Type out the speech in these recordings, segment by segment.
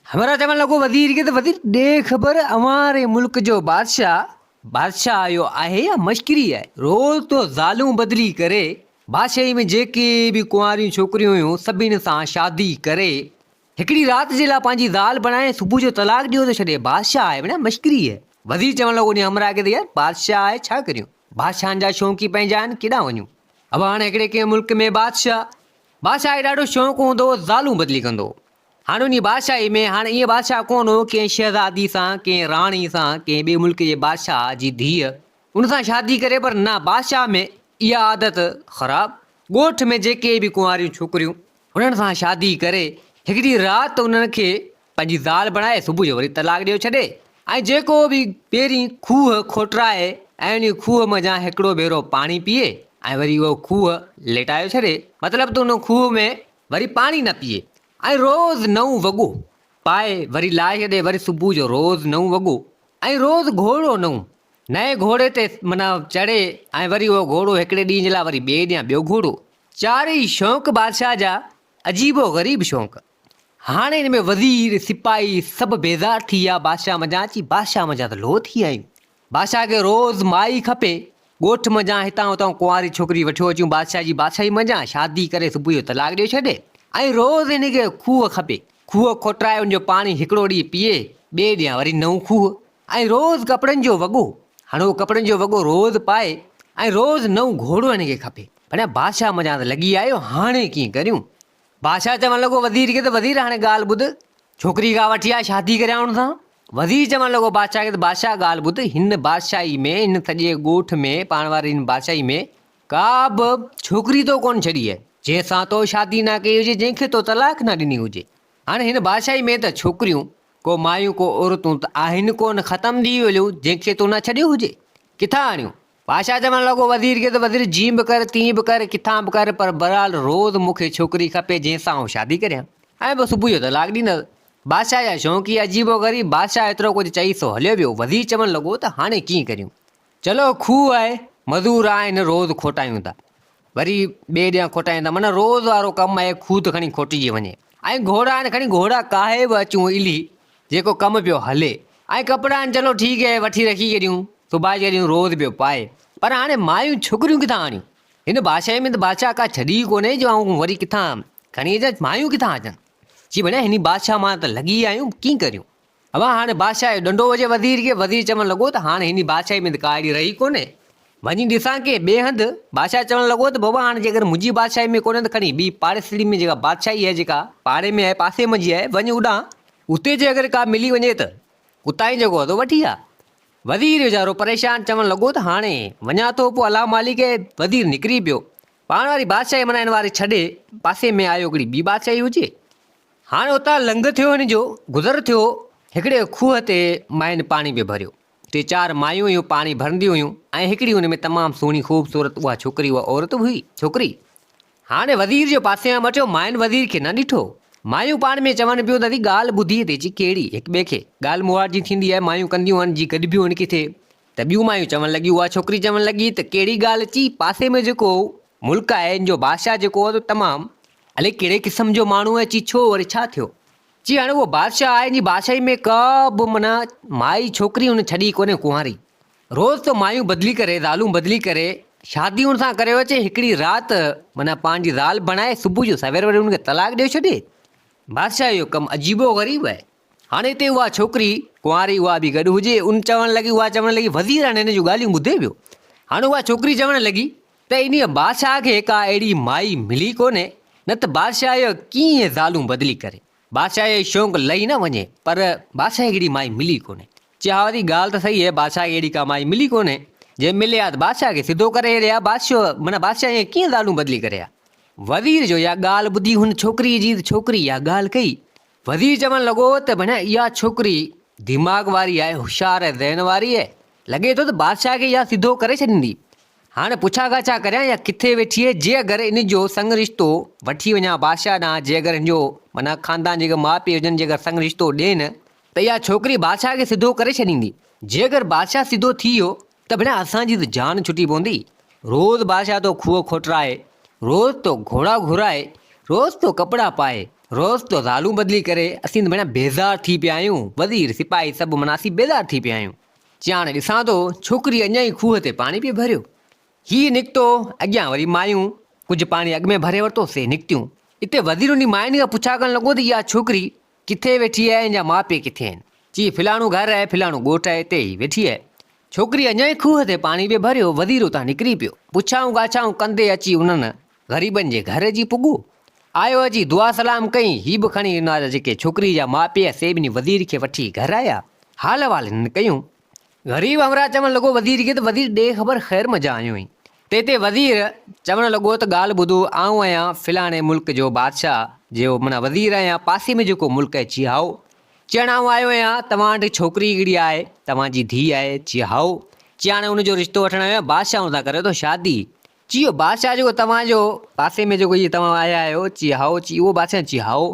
हमारा चवण लॻो वज़ीर खे त वज़ीर ॾे ख़बर हमारे मुल्क जो बादशाह आयो आहे या मश्करी आहे। रोज़ तो ज़ालूं बदिली करे बादशाही में जेके बि कुंवारियूं छोकिरियूं हुयूं सभिनि सां शादी करे हिकिड़ी राति जे लाइ पंहिंजी ज़ाल बणाए सुबुह जो तलाक ॾियो थो छॾे। बादशाह आहे माना मश्करी आहे। वज़ीर चवण लॻो उन हमरा खे त यार बादशाह आहे छा करियूं, बादशाहनि जा शौक़ी पंहिंजा आहिनि केॾांहुं वञूं। अब हाणे हिकिड़े कंहिं मुल्क में बादशाह खे ॾाढो शौक़ु हूंदो हो, ज़ालूं बदिली कंदो। हाणे उन बादशाही में हाणे ईअं बादशाह कोन हो कंहिं शहज़ादी सां, कंहिं राणी सां, कंहिं ॿिए मुल्क जे बादशाह जी धीअ उन सां शादी करे, पर न, बादशाह में इहा आदत ख़राबु। ॻोठ में जेके बि कुंवारियूं छोकिरियूं उन्हनि सां शादी करे हिकिड़ी राति उन्हनि खे पंहिंजी ज़ाल बणाए सुबुह जो वरी तलाक ॾियो छॾे। ऐं जेको बि पहिरीं खूह खोटराए ऐं उन खूह मञा हिकिड़ो भेरो पाणी पीए ऐं वरी उहो खूह लेटायो छॾे, मतिलबु त उन खूह में वरी पाणी न पीए ऐं रोज़ नओं वॻो पाए वरी लाहे छॾे, वरी सुबुह जो रोज़ नओं वॻो ऐं रोज़ घोड़ो नए घोड़े ते माना चढ़े ऐं वरी उहो घोड़ो हिकिड़े ॾींहं जे लाइ वरी ॿिए ॾींहुं ॿियो घोड़ो। चारई शौक़ु बादशाह जा अजीबो ग़रीब शौक़ु। हाणे हिन में वज़ीर सिपाही सभु बेज़ार थी विया बादशाह मञा अची। बादशाह मञा त लो थी आयूं। बादशाह खे रोज़ माई खपे, ॻोठ मञा हितां हुतां कुंवारी छोकिरी वठो अचूं बादशाह जी बादशाही मञा शादी करे सुबुह जो तलाक ॾियो छॾे। ऐं रोज़ हिन खे खूह खपे, खूह खोटराए उनजो पाणी हिकिड़ो ॾींहुं पीए, ॿिए ॾींहुं वरी नओं खूह ऐं रोज़ कपिड़नि जो वॻो। हाणे उहो कपिड़नि जो वॻो रोज़ पाए ऐं रोज़ नओं घोड़ो हिन खे खपे। पर बादशाह मञा त लॻी आयो, हाणे कीअं करियूं। बादशाह चवणु लॻो वज़ीर खे त वज़ीर हाणे ॻाल्हि ॿुध, छोकिरी खां वठी आहे शादी करियां हुन सां। वज़ीर चवणु लॻो बादशाह खे त बादशाह ॻाल्हि ॿुध, हिन बादशाही में हिन सॼे ॻोठ में पाण वारी हिन बादशाही में का बि छोकिरी तो कोन छॾी आहे जंहिंसां तो शादी न कई हुजे, जंहिंखे तो तलाक न ॾिनी हुजे। हाणे हिन बादशाही में त छोकिरियूं को मायूं को औरतूं त आहिनि कोन, ख़तमु थी वियूं, जंहिंखे तो न छॾियो हुजे किथां आणियूं। बादशाह चवणु लॻो वज़ीर खे त वज़ीर जीअं बि कर तीअं बि कर किथां बि कर, पर बहरहाल रोज़ मूंखे छोकिरी खपे जंहिंसां आउं शादी करियां ऐं पोइ सुबुह जो तलाक ॾींदसि। बादशाह जा शौक़ी अजीबो ग़रीब। बादशाह एतिरो कुझु चई सो हलियो वियो। वज़ीर चवणु लॻो त हाणे कीअं करियूं। चलो खूह आहे, मज़ूर आहिनि, रोज़ खोटायूं था, वरी ॿिए ॾींहुं खोटाईंदा, माना रोज़ वारो कमु आहे, खूह त खणी खोटिजी वञे। ऐं घोड़ा आहिनि, खणी घोड़ा काहे बि अचूं इली जेको कमु पियो हले। ऐं कपिड़ा आहिनि, चलो ठीकु आहे वठी रखी छॾियूं, सुभाणे छॾियूं, रोज़ पियो पाए। पर हाणे मायूं छोकिरियूं किथां आणियूं। हिन बादशाही में त बादशाह का छॾी कोन्हे जो आऊं वरी किथां खणी अचां, मायूं किथां अचनि। जी भले हिन बादशाह मां त लॻी आहियूं, कीअं करियूं। अब हाणे बादशाह जो ॾंडो वॼे वज़ीर खे। वज़ीर चवणु लॻो त हाणे हिन बादशाही में त का अहिड़ी रही कोन्हे, वञी ॾिसां के ॿिए हंधि। बादशाह चवणु लॻो त बाबा हाणे जेकर मुंहिंजी बादशाही में कोन्हे त खणी ॿी पाड़ेसरी में जेका बादशाही आहे, जेका पाड़े में आहे, पासे में जी आहे, वञ उॾां, उते जे अगरि का मिली वञे त उतां ई जेको आहे वठी आ। वज़ीर वीचारो परेशान चवणु लॻो त हाणे वञा थो, पोइ अलाह मालिक वज़ीर निकिरी पियो। पाण वारी बादशाही माना हिन वारी छॾे पासे में आयो हिकिड़ी ॿी बादशाही हुजे। हाणे उतां लंघ थियो, हिन जो गुज़र थियो, हिकिड़े खूह ते मायुनि पाणी पियो भरियो। 3-4 मायूं हुयूं पाणी भरंदियूं हुयूं ऐं हिकिड़ी हुन में तमामु सुहिणी ख़ूबसूरत उहा छोकिरी, उहा औरत हुई छोकिरी। हाणे वज़ीर जो पासे में मटियो, मायुनि वज़ीर खे न ॾिठो। मायूं पाण में चवनि पियूं त ॻाल्हि ॿुधी अथई जी कहिड़ी, हिक ॿिए खे ॻाल्हि मुआर जी थींदी आहे, मायूं कंदियूं आहिनि जी गॾिबियूं आहिनि किथे, त ॿियूं मायूं चवणु लॻियूं, उहा छोकिरी चवणु लॻी त कहिड़ी ॻाल्हि अची, पासे में जेको मुल्क आहे हिन जो बादशाह जेको आहे तमामु अलाए कहिड़े क़िस्म जो माण्हू आहे, ची छो वरी छा थियो। जी हाणे उहो बादशाह आहे, जी बादशाही में का बि माना माई छोकिरी हुन छॾी कोन्हे कुंवारी। रोज़ तो मायूं बदिली करे, ज़ालूं बदिली करे शादी हुन सां करे अचे, हिकिड़ी राति माना पंहिंजी ज़ाल बणाए सुबुह जो सवेर वरी हुनखे तलाक ॾियो छॾे। बादशाह जो कमु अजीबो ग़रीब आहे। हाणे हिते उहा छोकिरी कुंवारी उहा बि गॾु हुजे, उहा चवणु लॻी वज़ीर हाणे हिन जूं ॻाल्हियूं ॿुधे पियो। हाणे उहा छोकिरी चवणु लॻी त इन बादशाह खे का अहिड़ी माई मिली कोन्हे, न त बादशाह जो कीअं ज़ालूं बदिली करे बादशाह जो शौक़ु लही न वञे, पर बादशाह खे अहिड़ी माई मिली कोन्हे। चया वरी ॻाल्हि त सही आहे, बादशाह खे अहिड़ी का माई मिली कोन्हे, जे मिले आहे त बादशाह खे सिधो करे रहिया। बादशाह ईअं कीअं ज़ालूं बदिली करे आहे। वज़ीर जो इहा ॻाल्हि ॿुधी हुन छोकिरीअ जी, छोकिरी इहा ॻाल्हि कई। वज़ीर चवणु लॻो त भञा इहा छोकिरी दिमाग़ वारी आहे, होशियारु आहे, ज़हन वारी आहे, लॻे थो त बादशाह खे इहा सिधो करे छॾींदी। हाणे पुछा छा करियां, या किथे वेठी आहे, जे अगरि इन जो संग रिश्तो वठी वञा बादशाह ॾांहुं, जे अगरि हिन जो माना ख़ानदान जेके माउ पीउ हुजनि, जे अगरि संग रिश्तो ॾियनि त इहा छोकिरी बादशाह खे सिधो करे छॾींदी। जे अगरि बादशाह सिधो थी वियो त भञा असांजी त जान छुटी पवंदी। रोज़ बादशाह तो खूह खोटराए, रोज़ तो घोड़ा घुराए, रोज़ तो कपिड़ा पाए, रोज़ तो ज़ालूं बदिली करे असीं त भेण बेज़ार थी पिया आहियूं। वज़ीर सिपाही सभु माना असीं बेज़ार थी पिया आहियूं। ॼाण ॾिसां थो छोकिरी अञा ई खूह ते पाणी पई भरियो। हीउ निकितो, अॻियां वरी मायूं कुझु पाणी अॻु में भरे वरितोसीं, निकितियूं। हिते वज़ीर उन मायुनि खां पुछा करणु लॻो त इहा छोकिरी किथे वेठी आहे, या माउ पीउ किथे आहिनि। चई फिलाणो घर आहे, फिलाणो ॻोठु आहे, हिते ई वेठी आहे। छोकिरी अञा ई खूह ते पाणी पई भरियो। वज़ीर उतां निकिरी पियो। पुछाऊं ॻाछाऊं कंदे अची उन्हनि ग़रीबनि जे घर जी पुॻो। आयो अची दुआ सलाम कई। हीउ बि खणी हिन जेके छोकिरी जा माउ पीउ से ॿिनी वज़ीर खे वठी घर आया। हाल वाल हिननि कयूं। ग़रीब हमरा चवणु लॻो वज़ीर खे त वज़ीर ॾे ख़बर ख़ैर मज़ा आयूं हुई। ते वज़ीर चवणु लॻो त ॻाल्हि ॿुधो, आऊं आहियां फिलाणे मुल्क जो बादशाह, जो माना वज़ीर आहियां। पासे में जेको मुल्क आहे चिहाओ। चइण आऊं आयो आहियां तव्हां वटि छोकिरी हिकिड़ी आहे, तव्हांजी धीउ आहे चिहाओ। चयाण हुनजो रिश्तो वठणु आयो आहियां, बादशाह सां करे थो शादी। चियो बादशाह जेको तव्हांजो पासे में जेको इहे तव्हां आया आहियो चिहाओ, ची उहो बादशाह चिहाओ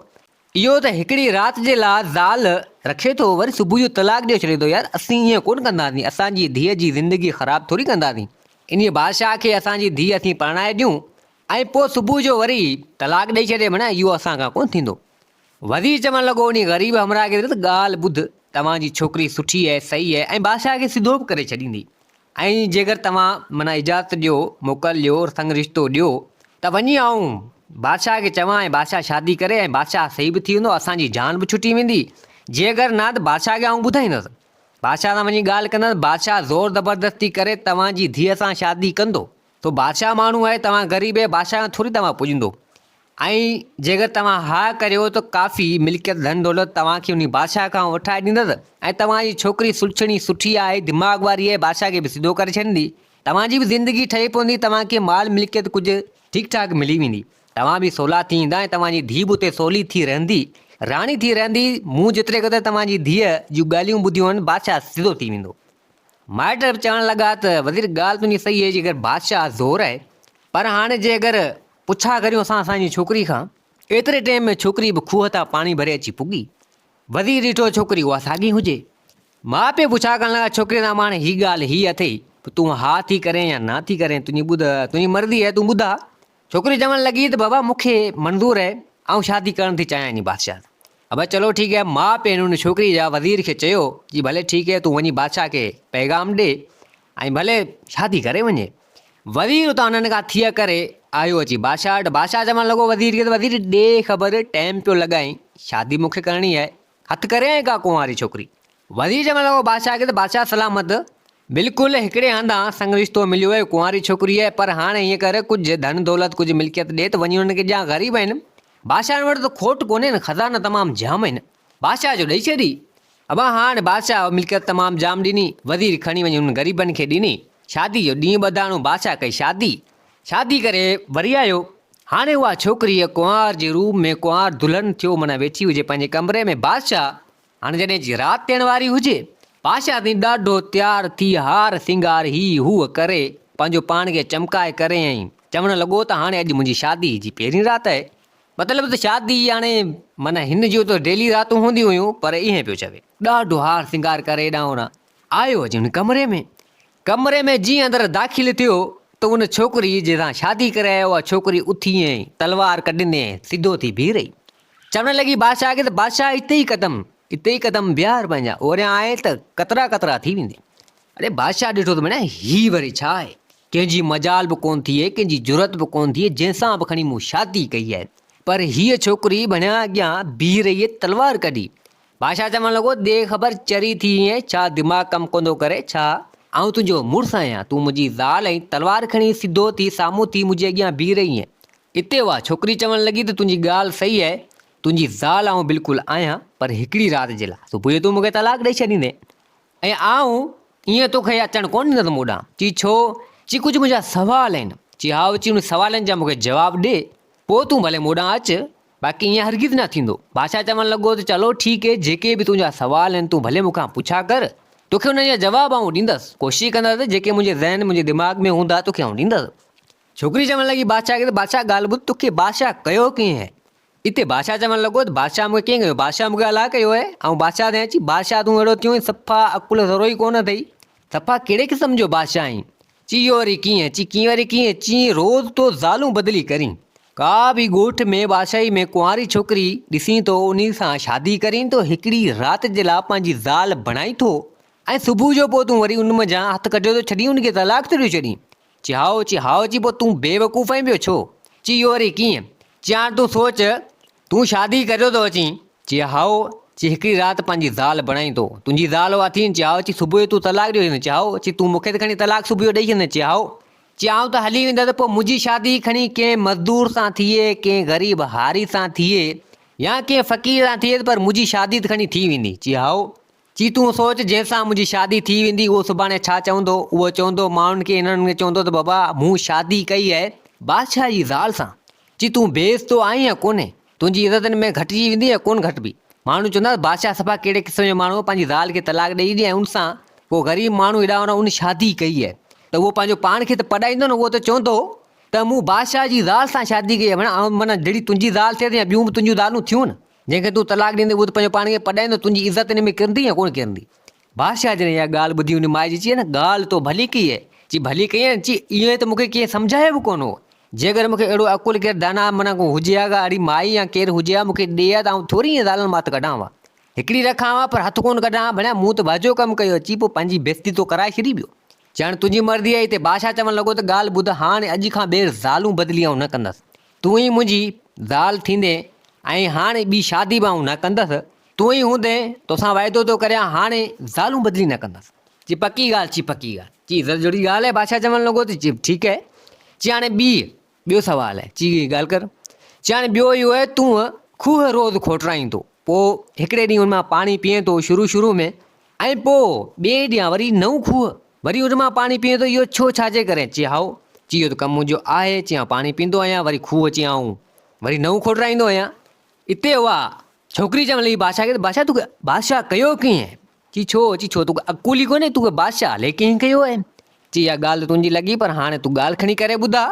इहो त हिकिड़ी राति जे लाइ ज़ाल रखे थो, वरी सुबुह जो तलाक ॾेई छॾे थो। यार असीं ईअं कोन कंदासीं, असांजी धीअ जी ज़िंदगी ख़राबु थोरी कंदासीं। इन बादशाह खे असांजी धीअ असीं परणाए ॾियूं ऐं पोइ सुबुह जो वरी तलाक ॾेई छॾे, माना इहो असांखां कोन थींदो। वज़ीर चवणु लॻो उन ग़रीब हमरा खे त ॻाल्हि ॿुध, तव्हांजी छोकिरी सुठी आहे, सही आहे, ऐं बादशाह खे सिधो बि करे छॾींदी। ऐं जेकर तव्हां माना इजाज़त ॾियो, मोकल ॾियो, संग रिश्तो ॾियो त वञी आऊं बादशाह खे चवां ऐं बादशाह शादी करे, ऐं बादशाह सही बि थी वेंदो, असांजी जान बि छुटी वेंदी। जेकर न त बादशाह खे आऊं ॿुधाईंदुसि, बादशाह सां वञी ॻाल्हि कंदुसि। बादशाह ज़ोर ज़बरदस्ती करे तव्हांजी धीअ सां शादी कंदो। तो बादशाह माण्हू आहे, तव्हां ग़रीब आहे, बादशाह थोरी तव्हां पुॼंदो। ऐं जेकर तव्हां हा करियो त काफ़ी मिल्कियत धन दौलत तव्हांखे उन बादशाह खां वठाए ॾींदसि। ऐं तव्हांजी छोकिरी सुलछणी सुठी आहे, दिमाग़ वारी आहे, बादशाह खे बि सिधो करे छॾींदी। तव्हांजी बि ज़िंदगी ठही पवंदी, तव्हांखे माल मिल्कियत कुझु ठीकु ठाकु मिली वेंदी। तव्हां बि सवला थी ईंदा ऐं तव्हांजी धीउ बि उते सवली थी रहंदी, राणी थी रहंदी। मूं जेतिरे क़दुरु तव्हांजी धीअ जूं ॻाल्हियूं ॿुधियूं आहिनि, बादशाह सिधो थी वेंदो। माइट चवणु लॻा त वज़ीर ॻाल्हि तुंहिंजी सही आहे, जेकर बादशाह ज़ोर आहे, पर हाणे जे अगरि पुछा करियूं असां असांजी छोकिरी खां, एतिरे टाइम में छोकिरी बि खूह तां पाणी भरे अची पुॻी। वज़ीर ॾिठो छोकिरी उहा साॻी हुजे। माउ पीउ पुछा करणु लॻा छोकिरे सां, हाणे हीअ ॻाल्हि हीअ अथई, तूं हा थी करें या न थी करें, तुंहिंजी तुंहिंजी मर्ज़ी आहे, तूं ॿुधा। छोकिरी चवणु लॻी त बाबा मूंखे मंज़ूरु आहे, ऐं शादी करणु थी चाहियां इन बादशाह। अब चलो ठीकु आहे। माउ पीउ हुन छोकिरी जा वज़ीर खे चयो कि भले ठीकु आहे, तूं वञी बादशाह खे पैगाम ॾे ऐं भले शादी करे वञे। वज़ीर उतां हुननि खां थी करे आयो अची बादशाह वटि। बादशाह चवणु लॻो वज़ीर खे त वज़ीर ॾे ख़बर, टाइम पियो लॻाई, शादी मूंखे करणी आहे, हथु करे ऐं का कुंवारी छोकिरी। वज़ीर चवणु लॻो बादशाह खे त बादशाह सलामत, बिल्कुलु हिकिड़े हंधा संग रिश्तो मिलियो आहे, कुंवारी छोकिरी आहे, पर हाणे हीअं करे कुझु धन दौलत कुझु मिल्कियत ॾे त वञी हुनखे ॾियां, ग़रीब आहिनि। बादशाह वटि त खोट कोन्हे न, ख़ज़ाना तमामु जाम आहिनि। बादशाह जो ॾेई छॾी। अब हाणे बादशाह मिल्कियत तमामु जाम ॾिनी, वज़ीर खणी वञी हुन ग़रीबनि खे ॾिनी। शादी जो ॾींहुं ॿधाणो बादशाह कई शादी करे वरी आयो। हाणे उहा छोकिरी कुंवार जे रूप में कुंवार दुल्हन थियो, माना वेठी हुजे पंहिंजे कमरे में। बादशाह हाणे जॾहिं जी राति थियण वारी हुजे, बादशाह थी ॾाढो तयारु थी हार सिंगार ही हूअ करे पंहिंजो पाण खे चमकाए करे ऐं चवणु लॻो त हाणे अॼु मुंहिंजी शादी जी पहिरीं राति आहे। मतिलबु त शादी हाणे माना हिन जूं त डेली रातूं हूंदियूं हुयूं, पर ईअं पियो चवे। ॾाढो हार सिंगार करे हेॾां होॾां आयो अॼु हुन कमरे में जीअं अंदरि दाख़िल थियो त उन छोकिरी जंहिंसां शादी करे आयो, उहा छोकिरी उथी ऐं तलवार कढंदे सिधो थी बीह रही। चवणु लॻी बादशाह खे त बादशाह हिते ई क़दम बिहार पंहिंजा, ओरियां आहे त कतरा थी वेंदी। अरे बादशाह ॾिठो त माना हीअ वरी छा आहे, कंहिंजी मजाल बि कोन थिए, कंहिंजी ज़रूरत बि कोन थिए, जंहिंसां बि खणी मूं शादी कई आहे, पर हीअ छोकिरी भणिया अॻियां बीह रही आहे तलवार कढी। बादशाह चवणु लॻो दे ख़बर चरी थी ऐं छा दिमाग़ कमु कोन थो करे छा? आऊं तुंहिंजो मुड़ुसु आहियां, तूं मुंहिंजी ज़ाल ऐं तलवार खणी सिधो थी साम्हूं थी मुंहिंजे अॻियां बीह रही आहे। हिते उहा छोकिरी चवणु लॻी त तुंहिंजी ॻाल्हि सही आहे, तुंहिंजी ज़ाल आऊं बिल्कुलु आहियां, पर हिकिड़ी राति जे लाइ। सुबुह जो तूं मूंखे तलाक ॾेई छॾींदे ऐं आऊं ईअं तोखे अचणु कोन ॾींदुसि मूं ॾांहुं। चई छो? चई कुझु मुंहिंजा सुवाल आहिनि। चई हा, चई उन सुवालनि जा मूंखे जवाबु ॾे, पोइ तूं भले मूं ॾांहुं अचु, बाक़ी ईअं हरगिज़ न थींदो। बादशाह चवणु लॻो त चलो ठीकु आहे, जेके बि तुंहिंजा सुवाल आहिनि तूं भले मूंखां पुछा कर, तोखे हुन जा जवाब आऊं ॾींदुसि। कोशिशि कंदुसि जेके मुंहिंजे ज़हन मुंहिंजे दिमाग़ में हूंदा तोखे आऊं ॾींदुसि। छोकिरी चवणु लॻी बादशाह खे त बादशाह ॻाल्हि ॿुध, तोखे बादशाह कयो कीअं आहे? हिते बादशाह चवणु लॻो त बादशाह मूंखे कीअं कयो? बादशाह मूंखे अलाह कयो आहे। ऐं बादशाह ते अची बादशाह तूं अहिड़ो थियो सफ़ा अकुल ज़रो ई कोन अथई, सफ़ा कहिड़े क़िस्म जो बादशाह आहीं? चई इहो वरी कीअं? चई कीअं वरी कीअं? चई रोज़ तो ज़ालूं बदिली करीं, का भी ॻोठ में बादशाही में कुंवारी छोकिरी ॾिसी तो उन सां शादी करीं तो हिकिड़ी राति जे लाइ पंहिंजी ज़ाल बणाई थो ऐं सुबुह जो पोइ तूं वरी उन में जा हथु कढियो थो छॾी उनखे तलाक थो ॾियो छॾी। चई हाओ ची पोइ तूं बेवकूफ़ आहीं ॿियो छो? ची इहो वरी कीअं? चई हाणे तूं सोच तूं शादी करियो थो अची। चई हाओ। चई हिकिड़ी राति पंहिंजी ज़ाल बणाई थो तुंहिंजी ज़ाल उहा थी। चई हाओ। चई सुबुह जो तूं तलाक ॾेई छॾींदे? चई हाओ। चई तूं मूंखे त खणी तलाक सुबुह जो ॾेई छॾींदे? चई हाओ। चई आउं त हली वेंदसि पोइ मुंहिंजी शादी खणी कंहिं मज़दूर सां थिए कंहिं ग़रीब हारी सां थिए या कंहिं फ़क़ीर सां थिए पर मुंहिंजी शादी त खणी थी वेंदी। चई हाओ। चई तूं सोच जंहिंसां मुंहिंजी शादी थी वेंदी उहो सुभाणे छा चवंदो? उहो चवंदो माण्हुनि खे इन्हनि खे चवंदो त बाबा मूं शादी कई आहे बादशाह जी ज़ाल सां। चई तूं बेइज़्ज़त तो आहीं या कोन्हे? तुंहिंजी इज़तनि में घटिजी वेंदी या कोन घटिबी? माण्हू चवंदा बादशाह सफ़ा कहिड़े क़िस्म जो माण्हू पंहिंजी ज़ाल खे तलाक ॾेई ॾे ऐं उन सां पोइ ग़रीब माण्हू हेॾा होॾा उन शादी कई आहे त उहो पंहिंजो पाण खे त पढ़ाईंदो न। उहो त चवंदो त मूं बादशाह जी ज़ाल सां शादी कई आहे। माना जहिड़ी तुंहिंजी ज़ाल थिए या ॿियूं बि तुंहिंजियूं ज़ालूं थियूं न जंहिंखे तूं तलाक ॾींदे उहो त पंहिंजो पाण खे पढ़ाईंदो तुंहिंजी इज़त इन में किरंदी या कोन किरंदी? बादशाह जॾहिं इहा ॻाल्हि ॿुधी उन माई जी चई न ॻाल्हि तो भली कई आहे। चई भली कई आहे। चई इएं त मूंखे कंहिं सम्झायो बि कोन हो। जेकर मूंखे अहिड़ो अकुलु केरु दाना माना को हुजे हा अहिड़ी माई या केरु हुजे हा मूंखे ॾे हा त आउं थोरी ईअं ज़ालनि मां त कढां हा हिकिड़ी रखां हा पर हथु कोन कढां भणिया मूं त भाॼो कमु कयो। अची पोइ पंहिंजी बेइज़ती तो कराए छॾी ॿियो। ॼण तुंहिंजी मर्ज़ी आहे हिते बादशाह चवणु लॻो त ॻाल्हि ॿुध हाणे अॼु खां ॿेर ज़ालूं बदिली आउं न कंदसि। तूं ई मुंहिंजी ज़ाल थींदे ऐं हाणे ॿी शादी बि आउं न कंदसि। तूं ई हूंदे तोसां वाइदो थो करियां हाणे ज़ालूं बदिली न कंदसि। चई पकी ॻाल्हि? चई पकी ॻाल्हि। चई इज़त जहिड़ी ॻाल्हि आहे? बादशाह चवणु लॻो त चई ठीकु आहे। चई हाणे ॿियो सुवालु आहे। चई ॻाल्हि कर। चई हाणे ॿियो इहो आहे तूं खूह रोज़ु खोटराईंदो पोइ हिकिड़े ॾींहुं हुन मां पाणी पीए थो शुरू में ऐं पोइ ॿिए ॾींहुं वरी नओं खूह वरी हुन मां पाणी पीए थो इहो छो छाजे करे? चई हाओ। चई इहो त कमु मुंहिंजो आहे। चई आउं पाणी पीअंदो आहियां वरी खूह अची आउं वरी नओं खोटराईंदो आहियां। हिते उहा छोकिरी चवणु लॻी बादशाह खे त बादशाह तूं बादशाह कयो कीअं? चई छो तोखे अकुल ई कोन्हे तूं बादशाह हले कीअं कयो आहे? चई इहा ॻाल्हि त तुंहिंजी लॻी पर हाणे तूं ॻाल्हि खणी करे ॿुधा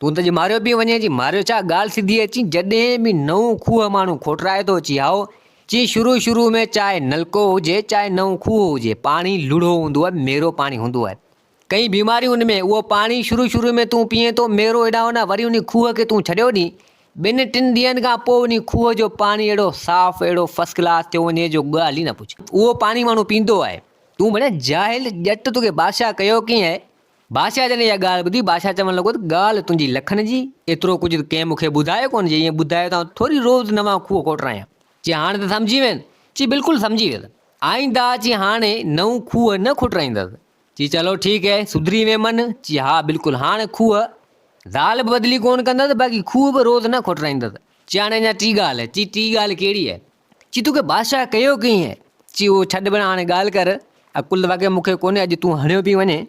तूं त अॼु मारियो पई वञे। चई मारियो छा ॻाल्हि सिधी आहे। चई जॾहिं बि नओं खूह माण्हू खोटराए थो चई हाओ। चई शुरू में चाहे नलको हुजे चाहे नओं खूह हुजे पाणी लुड़ो हूंदो आहे मेरो पाणी हूंदो आहे। कई बीमारियूं हुन में उहो पाणी शुरू में तूं पीए थो मेरो हेॾा होॾा वरी उन खूह खे तूं छॾियो नी 2-3 ॾींहंनि खां पोइ उन खूह जो पाणी अहिड़ो साफ़ु अहिड़ो फस्ट क्लास थियो वञे जो ॻाल्हि ई न पुछ। उहो पाणी माण्हू पींदो आहे। तूं भले जाहिल ॼट तोखे बादशाह कयो कीअं आहे? बादशाह जॾहिं इहा ॻाल्हि ॿुधी बादशाह चवणु लॻो त ॻाल्हि तुंहिंजी लखनि जी एतिरो कुझु कंहिं मूंखे ॿुधायो कोन जे ईअं ॿुधायो त थोरी रोज़ु नवां खूह खोटरायां। चई हाणे त सम्झी वेंदुसि। चई बिल्कुलु सम्झी वेंदुसि आईंदा। चई हाणे नओं खूह न खोटराईंदसि। चई चलो ठीकु आहे सुधरी वे मन। चई हा बिल्कुलु हाणे खूह ज़ाल बि बदिली कोन कंदसि बाक़ी खूह बि रोज़ु न खोटराईंदसि। चई हाणे अञा टी ॻाल्हि आहे। चई टी ॻाल्हि कहिड़ी आहे? चई तोखे बादशाह कयो कीअं आहे? चई उहो छॾ भेण हाणे ॻाल्हि कर अकुल वाक़ई मूंखे कोन्हे अॼु तूं हणियो पई वञे।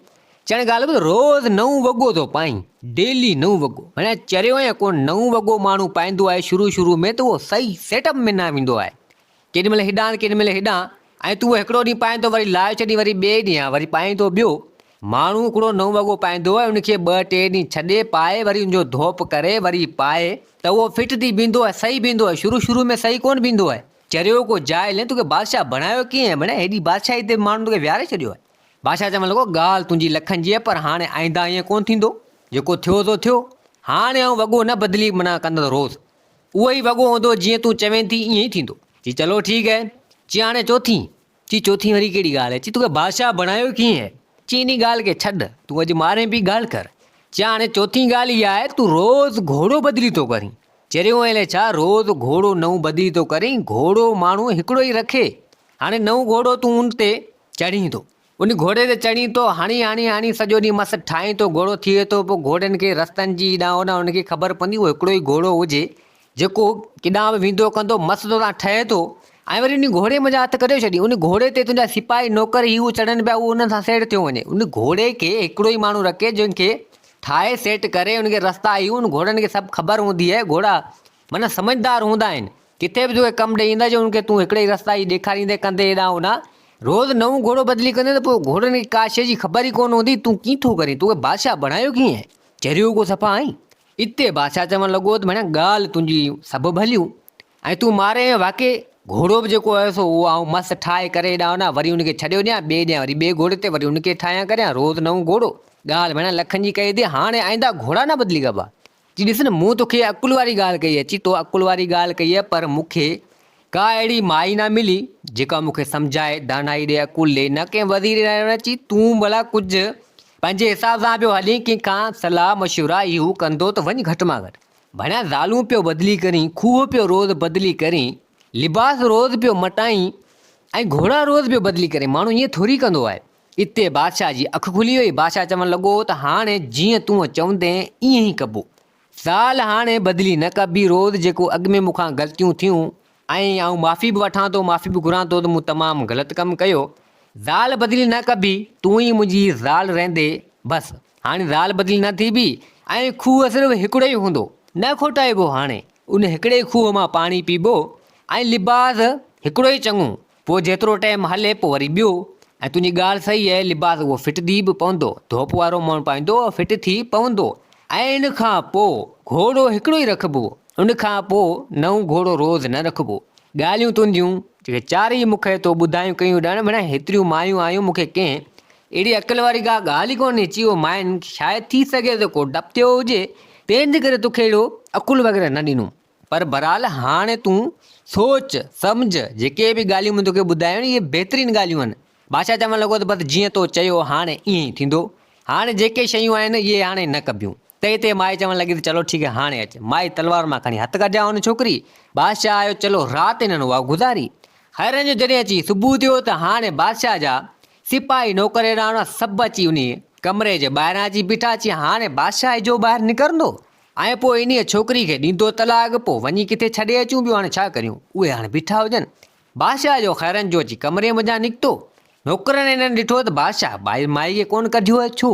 चई ॻाल्हि ॿुध रोज़ु नओं वॻो थो पाईं डेली नओं वॻो हाणे चरियो या कोन नओं वॻो माण्हू पाईंदो आहे शुरू में त उहो सही सेटअप में न वेंदो आहे। केॾीमहिल हेॾां केॾीमहिल हेॾां ऐं तूं हिकिड़ो ॾींहुं पाए थो वरी लाहे छॾी वरी ॿिए ॾींहुं वरी पाए थो ॿियो। माण्हू हिकिड़ो नओं वॻो पाईंदो आहे उनखे 2-3 ॾींहं छॾे पाए वरी उनजो धोप करे वरी पाए त उहो फिट थी बीहंदो आहे सही बीहंदो आहे। शुरू में सही कोन बीहंदो आहे। चरियो को जाइल आहे तोखे बादशाह बणायो कीअं आहे? हेॾी बादशाही ते माण्हू तोखे विहारे छॾियो आहे। बादशाह चवणु लॻो ॻाल्हि तुंहिंजी लखनि जी आहे पर हाणे आईंदा ईअं कोन थींदो। जेको थियो सो थियो हाणे आउं वॻो न बदिली माना कंदुसि रोज़ु उहो ई वॻो हूंदो जीअं तूं चवें थी ईअं ई थींदो। चई चलो ठीकु आहे। चई हाणे चौथी वरी कहिड़ी ॻाल्हि आहे? चई तोखे बादशाह बणायो कीअं आहे? चई इन ॻाल्हि खे छॾ तूं अॼु मारे बि ॻाल्हि कर। चई हाणे चौथी ॻाल्हि इहा आहे तूं रोज़ु घोड़ो बदिली थो करीं। चरियो अहिड़े छा रोज़ु घोड़ो नओं बदिली थो करीं। घोड़ो माण्हू हिकिड़ो ई रखे हाणे नओं घोड़ो तूं उन ते चढ़ीं थो उन घोड़े ते चढ़ी थो हणी सॼो ॾींहुं मस्तु ठाहीं थो घोड़ो थिए थो। पोइ घोड़नि खे रस्तनि जी हेॾां होॾां हुनखे ख़बर पवंदी उहो हिकिड़ो ई घोड़ो हुजे जेको केॾांहुं बि वेंदो कंदो मस्तु थो ठहे थो ऐं वरी उन घोड़े मज़ा हथु करे छॾी उन घोड़े ते तुंहिंजा सिपाही नौकर ई उहो चढ़नि पिया उहो उन सां सेट थियो वञे। उन घोड़े खे हिकिड़ो ई माण्हू रखे जंहिंखे ठाहे सेट करे उनखे रस्ता ई उन घोड़नि खे सभु ख़बर हूंदी आहे। घोड़ा माना समझदार हूंदा आहिनि किथे बि तोखे कमु ॾेई ईंदा जो उनखे तूं हिकिड़े ई रस्ता ई ॾेखारींदे कंदे हेॾां होॾां रोज़ु नओं घोड़ो बदिली कंदे त पोइ घोड़नि खे का शइ जी ख़बर ई कोन हूंदी तूं कीअं थो करीं? तोखे बादशाह बणायो कीअं आहे? चरियो को सफ़ा आहीं। हिते बादशाह चवणु लॻो त भेण ॻाल्हि तुंहिंजी सभु भलियूं ऐं तूं मारे वाक़ई घोड़ो बि जेको आहे सो उहो आउं मस्तु ठाहे करे हेॾां होॾां वरी उनखे छॾियो ॾियां ॿिए ॾियां वरी ॿिए घोड़े ते वरी उनखे ठाहियां करियां रोज़ु नओं घोड़ो। ॻाल्हि भेण लखनि जी कई थी हाणे आईंदा घोड़ा न बदिली कबा। चई ॾिस न मूं तोखे अकुल वारी ॻाल्हि कई आहे, चई तो अकुल वारी ॻाल्हि कई आहे, पर मूंखे का अहिड़ी माई न मिली जेका मूंखे सम्झाए, दानाई ॾे, अकुल ॾे, न कंहिं वज़ीर न। चई तूं भला कुझु पंहिंजे हिसाब सां पियो हली, कंहिंखां सलाह मशवरा इहो कंदो त वञ घटि मां घटि। भणिया ज़ालूं पियो बदिली करीं, खूह पियो रोज़ बदिली करीं, लिबास रोज़ पियो मटाईं ऐं घोड़ा रोज़ पियो बदिली करे। माण्हू ईअं थोरी कंदो आहे। इते बादशाह जी अखि खुली वई। बादशाह चवणु लॻो त हाणे जीअं तूं चवंदे ईअं ई कबो। ज़ाल हाणे बदिली न कबी। रोज़ जेको अॻु में मूंखां ग़लतियूं थियूं ऐं आउं माफ़ी बि वठां थो, माफ़ी बि घुरां थो त मूं तमामु ग़लति कमु कयो। ज़ाल बदिली न कबी, तूं ई मुंहिंजी ज़ाल रहंदे बसि। हाणे ज़ाल बदिली न थीबी ऐं खूह सिर्फ़ु हिकिड़ो ई हूंदो, न खोटाइबो। हाणे उन हिकिड़े खूह मां पाणी पीबो ऐं लिबास हिकिड़ो ई चङो। पोइ जेतिरो टाइम हले पोइ वरी ॿियो। ऐं तुंहिंजी ॻाल्हि सही आहे, लिबास उहो फिटदी बि पवंदो, धोप वारो माण्हू पाईंदो, फिट थी पवंदो। ऐं इन खां पोइ घोड़ो हिकिड़ो ई रखिबो, उन खां पोइ नओं घोड़ो रोज़ न रखिबो। ॻाल्हियूं तुंहिंजियूं जेके चारि मूंखे तो ॿुधायूं कयूं ॾाढा माना हेतिरियूं मायूं आयूं, मूंखे कंहिं अहिड़ी अकल वारी का ॻाल्हि ई कोन्हे। चयो माइनि शायदि थी सघे त को डपु थियो हुजे, तंहिंजे करे तोखे अहिड़ो अकुल वग़ैरह न ॾिनो। पर बहरहाल हाणे तूं सोच सम्झ, जेके बि ॻाल्हियूं मूं तोखे ॿुधायूं इहे बहितरीनु ॻाल्हियूं आहिनि। बादशाह चवणु लॻो त बसि जीअं तो चयो हाणे ईअं ई थींदो। हाणे जेके शयूं आहिनि इहे हाणे न कबियूं। त हिते माई चवणु लॻी त चलो ठीकु आहे, हाणे अचु। माई तलवार मां खणी हथु कढिया हुन छोकिरी। बादशाह आयो, चलो राति हिननि उहा गुज़ारी। हैरन जो जॾहिं अची सुबुह थियो त हाणे बादशाह जा सिपाही नौकरेराण सभु अची उन कमरे जे ॿाहिरां अची बीठा। अची हाणे बादशाह जो ॿाहिरि निकिरंदो ऐं पोइ इन छोकिरी खे ॾींदो तलाक, पोइ वञी किथे छॾे अचूं ॿियो। हाणे छा करियूं? उहे हाणे बीठा हुजनि। बादशाह जो हैरन जो अची कमरे मञा निकितो। नौकरनि हिननि ॾिठो त बादशाह माई खे कोन कढियो आहे, छो?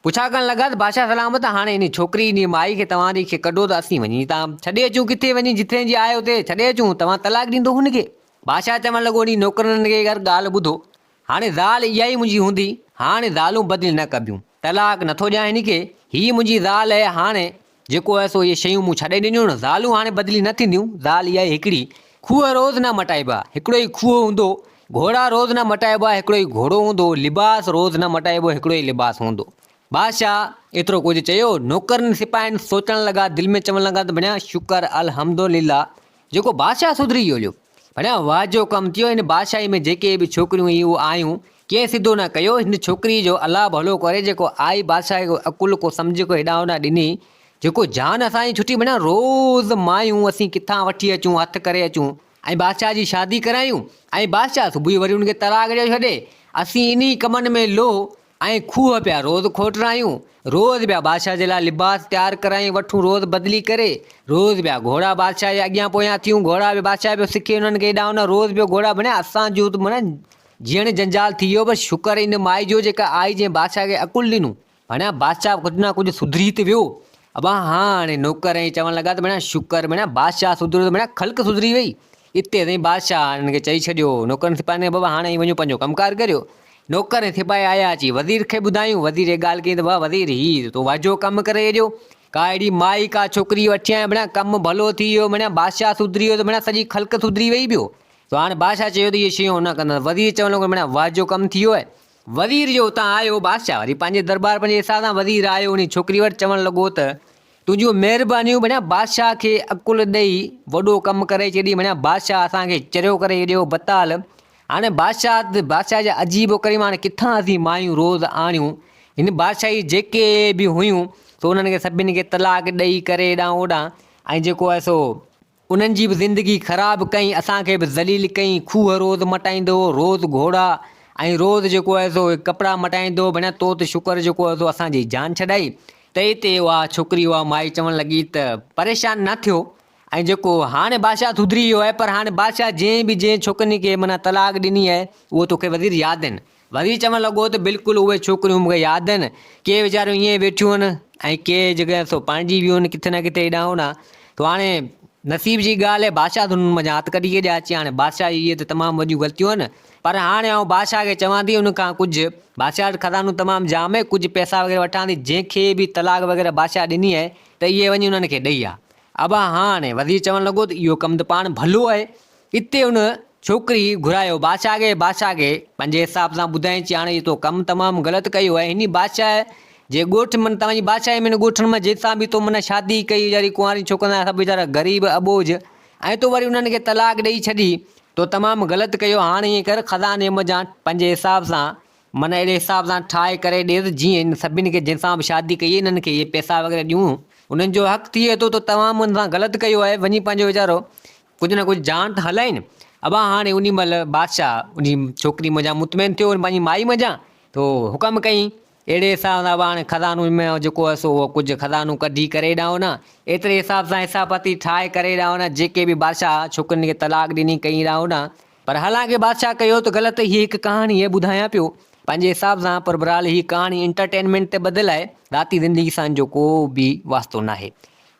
पुछा करणु लॻा त बादशाह सलामत, हाणे इन छोकिरी इन माई खे तव्हां खे कढो त असीं वञी तव्हां छॾे अचूं, किथे वञी जिथे जी आयो हुते छॾे अचूं, तव्हां तलाक ॾींदो हुनखे? बादशाह चवणु लॻो नी नौकरनि खे ॻाल्हि ॿुधो, हाणे ज़ाल इहा ई मुंहिंजी हूंदी, हाणे ज़ालूं बदिली न कबियूं, तलाक नथो ॾियां हिन खे, हीअ मुंहिंजी ज़ाल आहे। हाणे जेको आहे सो इहे शयूं मूं छॾे ॾिनियूं न, ज़ालूं हाणे बदिली न थींदियूं। ज़ाल इहा ई हिकिड़ी, खूह रोज़ न मटाइबा, हिकिड़ो ई खूह हूंदो। घोड़ा रोज़ न मटाइबो आहे, हिकिड़ो ई घोड़ो हूंदो। लिबास रोज़ न मटाइबो, हिकिड़ो ई लिबास हूंदो। बादशाह एतिरो कुझु चयो। नौकरनि सिपाहियुनि सोचणु लॻा, दिलि में चवणु लॻा त बढ़िया शुक्र अल्हम्दुलिल्लाह जेको बादशाह सुधरी वियो। बढ़िया वाह जो कमु थियो। हिन बादशाही में जेके बि छोकिरियूं इहो आयूं, कंहिं सिधो न कयो। हिन छोकिरी जो अलाह भलो करे, जेको आई बादशाह को अकुल को सम्झ को हेॾां होॾां ॾिनी, जेको जान असांजी छुटी। बढ़िया रोज़ मायूं असीं किथां वठी अचूं, हथु करे अचूं ऐं बादशाह जी शादी करायूं ऐं बादशाह सुबुह वरी हुनखे तलाक ॾेई छॾे। असीं इन कमनि में लो ऐं खूह पिया रोज़ खोटरायूं, रोज़ पिया बादशाह जे लाइ लिबास तयारु करायूं वठूं, रोज़ बदिली करे। रोज़ पिया घोड़ा बादशाह जे अॻियां पोयां थियूं, घोड़ा बि बादशाह पियो सिखे हुननि खे हेॾां होॾां, रोज़ पियो घोड़ा। बढ़िया असांजो त माना जीअण जंजाल थी वियो। बसि शुक्र इन माई जो जेका आई जंहिं बादशाह खे अकुल ॾिनूं। बढ़िया बादशाह कुझु न कुझु सुधरी त वियो। अब हाणे नौकर ऐं चवणु लॻा त बढ़िया शुक्र, बढ़िया बादशाह सुधरियो, बढ़िया ख़ल्क सुधरी वई। इते ताईं बादशाह हिन खे चई छॾियो नौकरनि सिपाहियुनि खे, बाबा हाणे वञो पंहिंजो कमकार करियो। नौकर ऐं सिपाही आया, अची वज़ीर खे ॿुधायूं। वज़ीर ॻाल्हि कई त वाह वज़ीर, हीउ तो वाजो कमु करे हेॾो, का अहिड़ी माई का छोकिरी वठी आया, बढ़िया कमु भलो थी वियो। बढ़िया बादशाह सुधरी वियो, त बढ़िया सॼी ख़ल्क सुधरी वई। ॿियो त हाणे बादशाह चयो त इहे शयूं न कंदा। वज़ीर चवणु लॻो बढ़िया वाह जो कमु थी वियो आहे। वज़ीर जो उतां आयो बादशाह, वरी पंहिंजे दरबार पंहिंजे हिसाब सां वज़ीर आयो। उन छोकिरी वटि चवणु लॻो त तुंहिंजियूं महिरबानियूं, बढ़िया बादशाह खे अकुल ॾेई वॾो कमु करे छॾी। बढ़िया बादशाह असांखे चरियो करे हेॾो बताल। हाणे बादशाह जा अजीब करियूं, हाणे किथां असीं मायूं रोज़ आणियूं। हिन बादशाही जेके बि हुयूं सो उन्हनि खे सभिनी खे तलाक ॾेई करे हेॾां होॾां, ऐं जेको आहे सो उन्हनि जी बि ज़िंदगी ख़राबु कई, असांखे बि ज़लील कई। खूह रोज़ मटाईंदो, रोज़ घोड़ा ऐं रोज़ जेको आहे सो कपिड़ा मटाईंदो। बढ़िया तो त शुक्र जेको आहे सो असांजी जान छॾाई। त हिते उहा छोकिरी उहा माई चवणु लॻी त परेशान न थियो। ऐं जेको हाणे बादशाह सुधरी वियो आहे, पर हाणे बादशाह जंहिं छोकिरी खे माना तलाक ॾिनी आहे उहो तोखे वज़ीर यादि आहिनि? वज़ीर चवणु लॻो त बिल्कुलु उहे छोकिरियूं मूंखे यादि आहिनि। के वीचारियूं ईअं वेठियूं आहिनि ऐं के जॻह सो पाणिजी वियूं आहिनि किथे न किथे हेॾां होॾां। तो हाणे नसीब जी ॻाल्हि आहे, बादशाह त हुननि मञा हथु कढी केॾा अची। हाणे बादशाह इहे त तमामु वॾियूं ग़लतियूं आहिनि। पर हाणे आउं बादशाह खे चवां थी, हुन खां कुझु बादशाह वटि खज़ानो तमामु जाम आहे, कुझु पैसा वग़ैरह वठां थी। जंहिंखे बि तलाक वग़ैरह बादशाह ॾिनी आहे त इहे वञी हुननि खे ॾेई आहे। अब हाणे वज़ीर चवणु लॻो त इहो कमु त पाण भलो आहे। हिते हुन छोकिरी घुरायो बादशाह खे पंहिंजे हिसाब सां ॿुधाईं, हाणे इहो तो कमु तमामु ग़लति कयो आहे। हिन बादशाह जे ॻोठ मन तव्हांजी बादशाही में ॻोठनि में जंहिंसां बि तो मन शादी कई वीचारी कुंवारी छोकिरा सभु वीचारा ग़रीब अबोझ ऐं तो वरी उन्हनि खे तलाक ॾेई छॾी तो तमामु ग़लति कयो। हाणे ईअं कर ख़ज़ाने मज़ा पंहिंजे हिसाब सां मन अहिड़े हिसाब सां ठाहे करे ॾिए जीअं इन सभिनी खे जंहिंसां बि शादी कई इन्हनि खे इहे पैसा वग़ैरह ॾियूं, उन्हनि जो हक़ थिए थो। त तमामु हुन सां ग़लति कयो आहे, वञी पंहिंजो वीचारो कुझु न कुझु जान त हलाइनि। अबा हाणे उन महिल बादशाह उन छोकिरी मज़ा मुतमैन थियो पंहिंजी माई मज़ा तो हुकम कई अहिड़े हिसाब सां हाणे खज़ानो में जेको आहे सो उहो कुझु खज़ानो कढी करे ॾांहुं न एतिरे हिसाब सां हिसाबती ठाहे करे ॾांहुं न जेके बि बादशाह छोकिरियुनि खे तलाक ॾिनी कई ॾांहुं न। पर हालांकि बादशाह कयो त ग़लति, हीअ हिकु कहाणी आहे ॿुधायां पियो पंहिंजे हिसाब सां, पर बहरहाल हीअ कहाणी एंटरटेनमेंट ते ॿधल आहे, राती ज़िंदगी सां जो को बि वास्तो न आहे।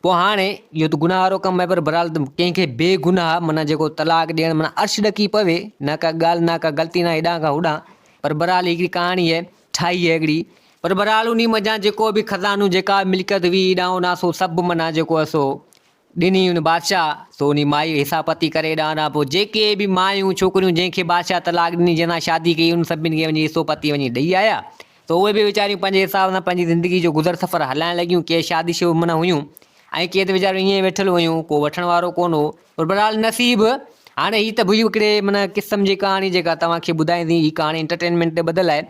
पोइ हाणे इहो त गुनाह वारो कमु आहे, पर बहरहाल कंहिंखे बेगुनाह माना जेको तलाक ॾियणु माना अर्श ॾकी पवे, न का ॻाल्हि न का ग़लती न हेॾां खां होॾां, पर बहरहाल हिकिड़ी कहाणी आहे ठाही आहे हिकिड़ी। पर बहरहाल उन मज़ा जेको बि खज़ानो जेका मिल्कियत हुई ॾांहुं न सो सभु माना जेको आहे सो ॾिनी उन बादशाह, सो उन माई हिसाबती करे ॾांहुं पोइ जेके बि मायूं छोकिरियूं जंहिंखे बादशाह तलाक ॾिनी जंहिंसां शादी कई उन सभिनी खे वञी हिसोपती वञी ॾेई आया। त उहे बि वीचारियूं पंहिंजे हिसाब सां पंहिंजी ज़िंदगी जो गुज़र सफ़र हलाइण लॻियूं। के शादी शो माना हुयूं ऐं के त वीचारियूं ईअं वेठल हुयूं, को वठण वारो कोन हो। पर बहरहाल नसीब हाणे हीअ त हुई हिकिड़े माना क़िस्म जी कहाणी जेका तव्हांखे ॿुधाईंदी, हीअ कहाणी एंटरटेनमेंट ते ॿधल आहे।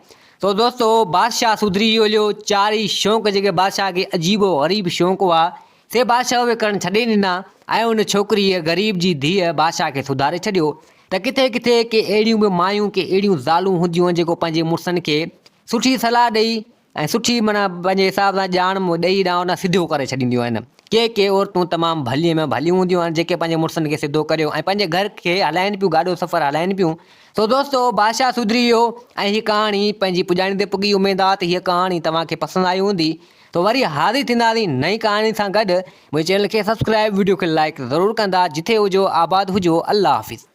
तो दोस्तो बादशाह सुधरी वियो, चारि शौक़ु जेके बादशाह खे अजीबो ग़रीब शौक़ु हुआ से बादशाह उहे करणु छॾे ॾिना ऐं उन छोकिरीअ ग़रीब जी धीअ बादशाह खे सुधारे छॾियो। त किथे किथे के अहिड़ियूं बि मायूं के अहिड़ियूं ज़ालूं हूंदियूं आहिनि जेको पंहिंजे मुड़ुसनि खे सुठी सलाह ॾेई ऐं सुठी माना पंहिंजे हिसाब सां ॼाण ॾेई ॾांहुं न सिधो करे छॾींदियूं आहिनि। के औरतूं तमामु भलीअ में भलियूं हूंदियूं आहिनि जेके पंहिंजे मुड़ुसनि खे सिधो करियो ऐं पंहिंजे घर खे हलाइनि पियूं, गाॾो सफ़र हलाइनि पियूं। तो दोस्तो बादशाह सुधरी वियो ऐं हीअ कहाणी पंहिंजी पुॼाणी ते पुॻी। उमेद आहे त हीअ कहाणी तव्हांखे पसंदि आई हूंदी। तो वरी हाज़िर थींदासीं नई कहाणी सां गॾु। मुंहिंजे चैनल खे सब्सक्राइब, वीडियो खे लाइक ज़रूरु कंदा। जिथे हुजो आबाद हुजो, अल्लाह हाफ़िज़।